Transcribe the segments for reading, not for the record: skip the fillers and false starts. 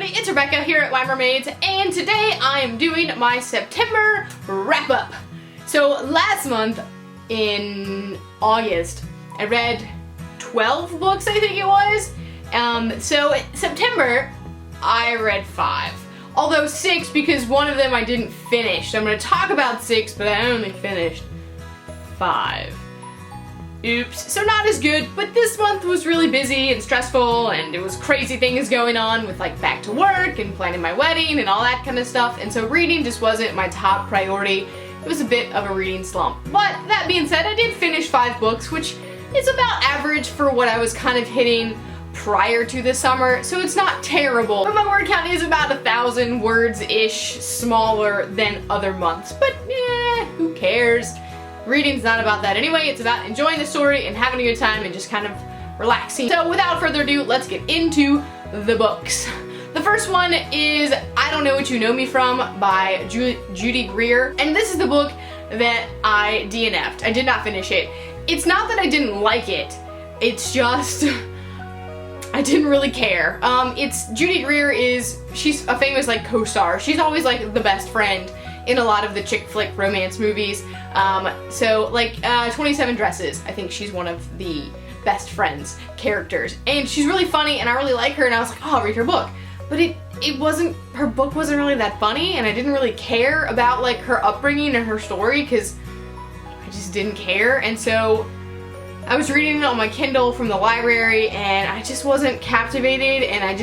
everybody, it's Rebecca here at Wine Mermaids, and today I am doing my September wrap-up. So last month, in August, I read 12 books, I think it was. So September, I read 5. Although 6, because one of them I didn't finish. So I'm going to talk about 6, but I only finished 5. Oops. So not as good, but this month was really busy and stressful, and it was crazy things going on with like back to work and planning my wedding and all that kind of stuff, and so reading just wasn't my top priority. It was a bit of a reading slump. But that being said, I did finish 5 books, which is about average for what I was kind of hitting prior to the summer, so it's not terrible. But my word count is about 1,000 words-ish smaller than other months, but who cares? Reading's not about that anyway, it's about enjoying the story and having a good time and just kind of relaxing. So without further ado, let's get into the books. The first one is I Don't Know What You Know Me From by Judy Greer, and this is the book that I DNF'd. I did not finish it. It's not that I didn't like it, it's just I didn't really care. It's Judy Greer she's a famous like co-star. She's always like the best friend in a lot of the chick flick romance movies. So like 27 Dresses, I think she's one of the best friends characters. And she's really funny and I really like her, and I was like, oh, I'll read her book. But her book wasn't really that funny, and I didn't really care about like her upbringing and her story because I just didn't care. And so I was reading it on my Kindle from the library and I just wasn't captivated, and I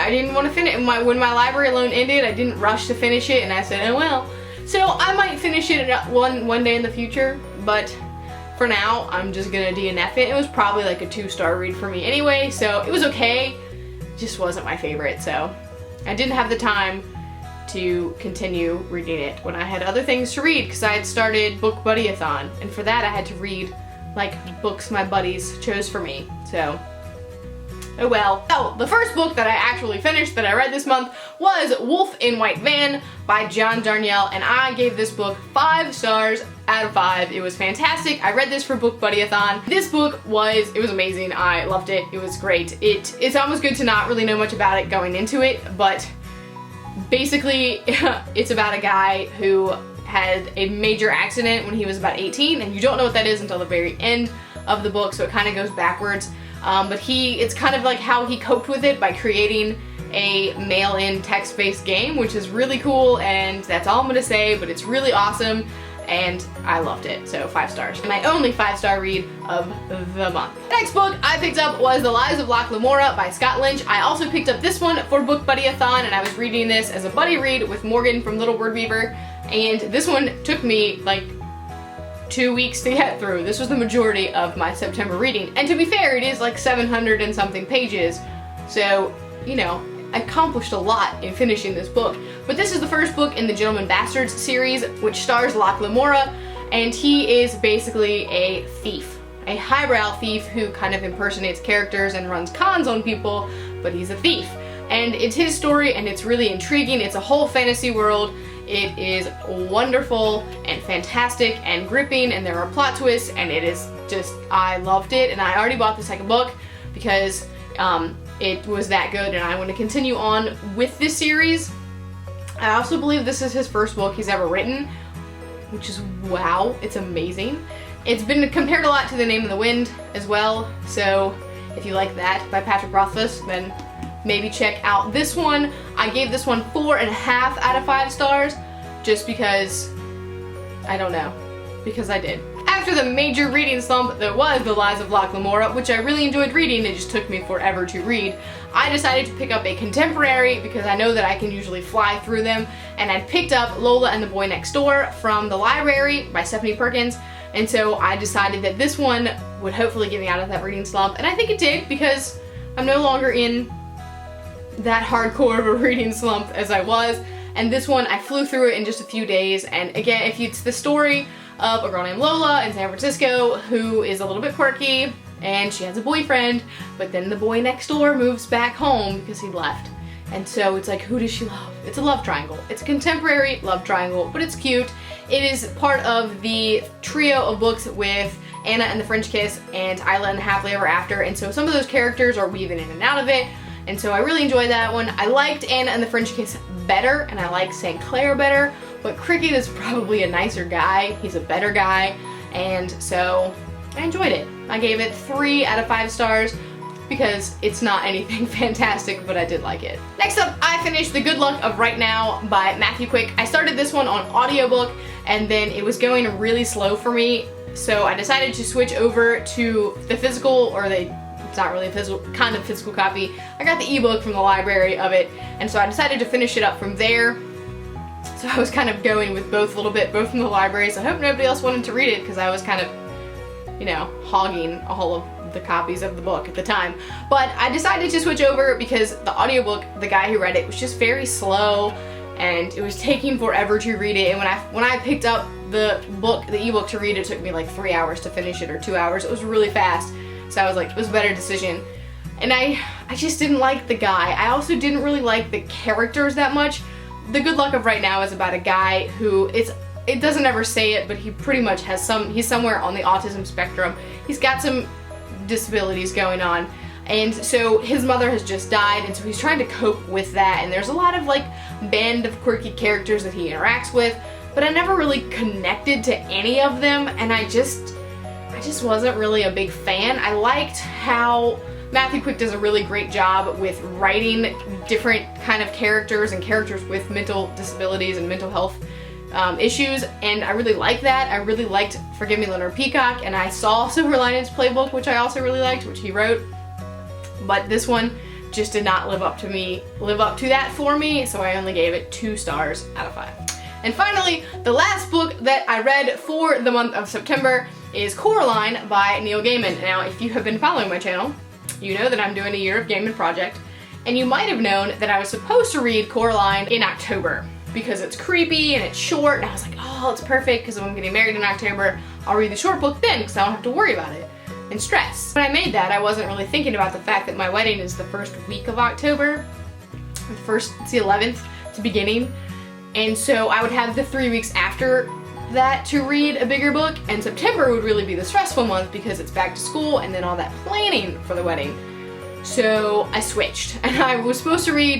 didn't want to finish it. When my library loan ended, I didn't rush to finish it, and I said, oh well. So I might finish it one day in the future, but for now, I'm just gonna DNF it. It was probably like a 2-star read for me anyway, so it was okay. It just wasn't my favorite, so I didn't have the time to continue reading it when I had other things to read, because I had started Book Buddy-a-thon, and for that I had to read like books my buddies chose for me, so oh well. Oh, the first book that I actually finished that I read this month was Wolf in White Van by John Darnielle, and I gave this book 5 stars out of 5. It was fantastic. I read this for Book Buddy-a-thon. This book was amazing. I loved it. It was great. It's almost good to not really know much about it going into it, but basically it's about a guy who had a major accident when he was about 18, and you don't know what that is until the very end of the book, so it kind of goes backwards. But it's kind of like how he coped with it by creating a mail-in text-based game, which is really cool, and that's all I'm gonna say, but it's really awesome, and I loved it, so 5 stars. And my only 5-star read of the month. The next book I picked up was The Lives of Locke Lamora by Scott Lynch. I also picked up this one for Book Buddy-a-thon, and I was reading this as a buddy read with Morgan from Little Word Weaver, and this one took me like 2 weeks to get through. This was the majority of my September reading. And to be fair, it is like 700 and something pages. So, you know, I accomplished a lot in finishing this book. But this is the first book in the Gentleman Bastards series, which stars Locke Lamora, and he is basically a thief. A highbrow thief who kind of impersonates characters and runs cons on people, but he's a thief. And it's his story, and it's really intriguing. It's a whole fantasy world. It is wonderful and fantastic and gripping, and there are plot twists, and it is just, I loved it, and I already bought the second book because it was that good, and I want to continue on with this series. I also believe this is his first book he's ever written, which is wow, it's amazing. It's been compared a lot to The Name of the Wind as well, so if you like that by Patrick Rothfuss, then maybe check out this one. I gave this one 4.5 out of 5 stars just because, I don't know, because I did. After the major reading slump that was The Lives of Locke Lamora, which I really enjoyed reading, it just took me forever to read, I decided to pick up a contemporary because I know that I can usually fly through them, and I picked up Lola and the Boy Next Door from the library by Stephanie Perkins, and so I decided that this one would hopefully get me out of that reading slump, and I think it did because I'm no longer in that hardcore of a reading slump as I was, and this one I flew through it in just a few days. And again, if it's the story of a girl named Lola in San Francisco who is a little bit quirky and she has a boyfriend, but then the boy next door moves back home because he left, and so it's like, who does she love? It's a love triangle. It's a contemporary love triangle, but it's cute. It is part of the trio of books with Anna and the French Kiss and Isla and the Happily Ever After, and so some of those characters are weaving in and out of it. And so I really enjoyed that one. I liked Anna and the French Kiss better, and I like St. Clair better, but Cricket is probably a nicer guy. He's a better guy, and so I enjoyed it. I gave it 3 out of 5 stars because it's not anything fantastic, but I did like it. Next up, I finished The Good Luck of Right Now by Matthew Quick. I started this one on audiobook, and then it was going really slow for me, so I decided to switch over to the physical, or it's not really a physical, kind of physical copy. I got the ebook from the library of it, and so I decided to finish it up from there. So I was kind of going with both a little bit, both from the library, so I hope nobody else wanted to read it because I was kind of, you know, hogging all of the copies of the book at the time. But I decided to switch over because the audiobook, the guy who read it, was just very slow, and it was taking forever to read it. And when I picked up the book, the ebook to read, it took me like 3 hours to finish it, or 2 hours. It was really fast. So I was like, it was a better decision. And I just didn't like the guy. I also didn't really like the characters that much. The Good Luck of Right Now is about a guy who, it doesn't ever say it, but he pretty much has he's somewhere on the autism spectrum. He's got some disabilities going on. And so his mother has just died, and so he's trying to cope with that. And there's a lot of like band of quirky characters that he interacts with, but I never really connected to any of them, and I just wasn't really a big fan. I liked how Matthew Quick does a really great job with writing different kind of characters and characters with mental disabilities and mental health issues, and I really liked that. I really liked Forgive Me Leonard Peacock, and I saw Silver Linings Playbook, which I also really liked, which he wrote, but this one just did not live up to that for me, so I only gave it 2 stars out of 5. And finally, the last book that I read for the month of September is Coraline by Neil Gaiman. Now, if you have been following my channel, you know that I'm doing a Year of Gaiman project, and you might have known that I was supposed to read Coraline in October because it's creepy and it's short, and I was like, oh, it's perfect because I'm getting married in October. I'll read the short book then because I don't have to worry about it and stress. When I made that, I wasn't really thinking about the fact that my wedding is the first week of October. It's the 11th, it's the beginning, and so I would have the 3 weeks after that to read a bigger book, and September would really be the stressful month because it's back to school and then all that planning for the wedding. So I switched, and I was supposed to read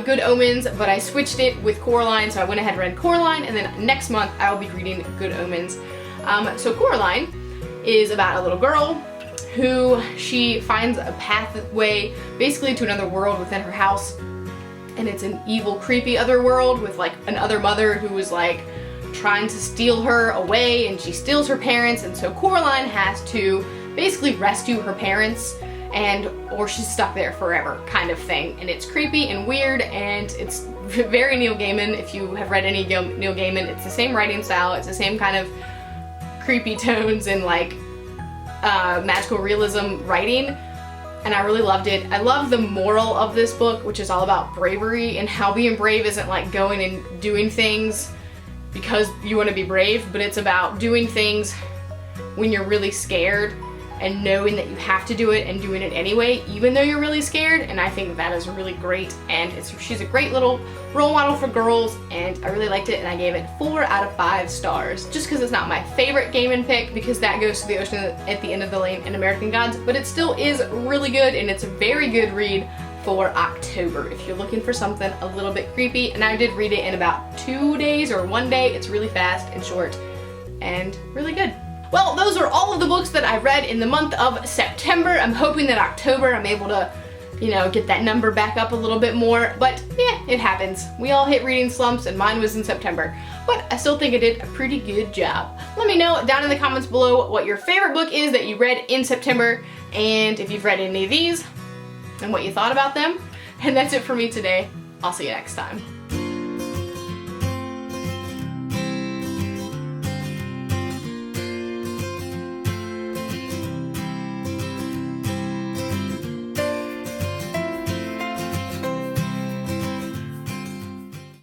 Good Omens, but I switched it with Coraline, so I went ahead and read Coraline, and then next month I will be reading Good Omens. So Coraline is about a little girl who she finds a pathway basically to another world within her house, and it's an evil, creepy other world with like an other mother who is like trying to steal her away, and she steals her parents, and so Coraline has to basically rescue her parents, or she's stuck there forever kind of thing. And it's creepy and weird, and it's very Neil Gaiman. If you have read any Neil Gaiman, it's the same writing style, it's the same kind of creepy tones and like magical realism writing, and I really loved it. I love the moral of this book, which is all about bravery and how being brave isn't like going and doing things because you want to be brave, but it's about doing things when you're really scared and knowing that you have to do it and doing it anyway, even though you're really scared. And I think that is really great, and she's a great little role model for girls, and I really liked it, and I gave it 4 out of 5 stars. Just because it's not my favorite Gaiman pick, because that goes to the ocean at the end of the lane and American Gods, but it still is really good, and it's a very good read for October if you're looking for something a little bit creepy. And I did read it in about 2 days or 1 day. It's really fast and short and really good. Well, those are all of the books that I read in the month of September. I'm hoping that October I'm able to, you know, get that number back up a little bit more, but yeah, it happens. We all hit reading slumps, and mine was in September, but I still think I did a pretty good job. Let me know down in the comments below what your favorite book is that you read in September, and if you've read any of these, and what you thought about them. And that's it for me today. I'll see you next time.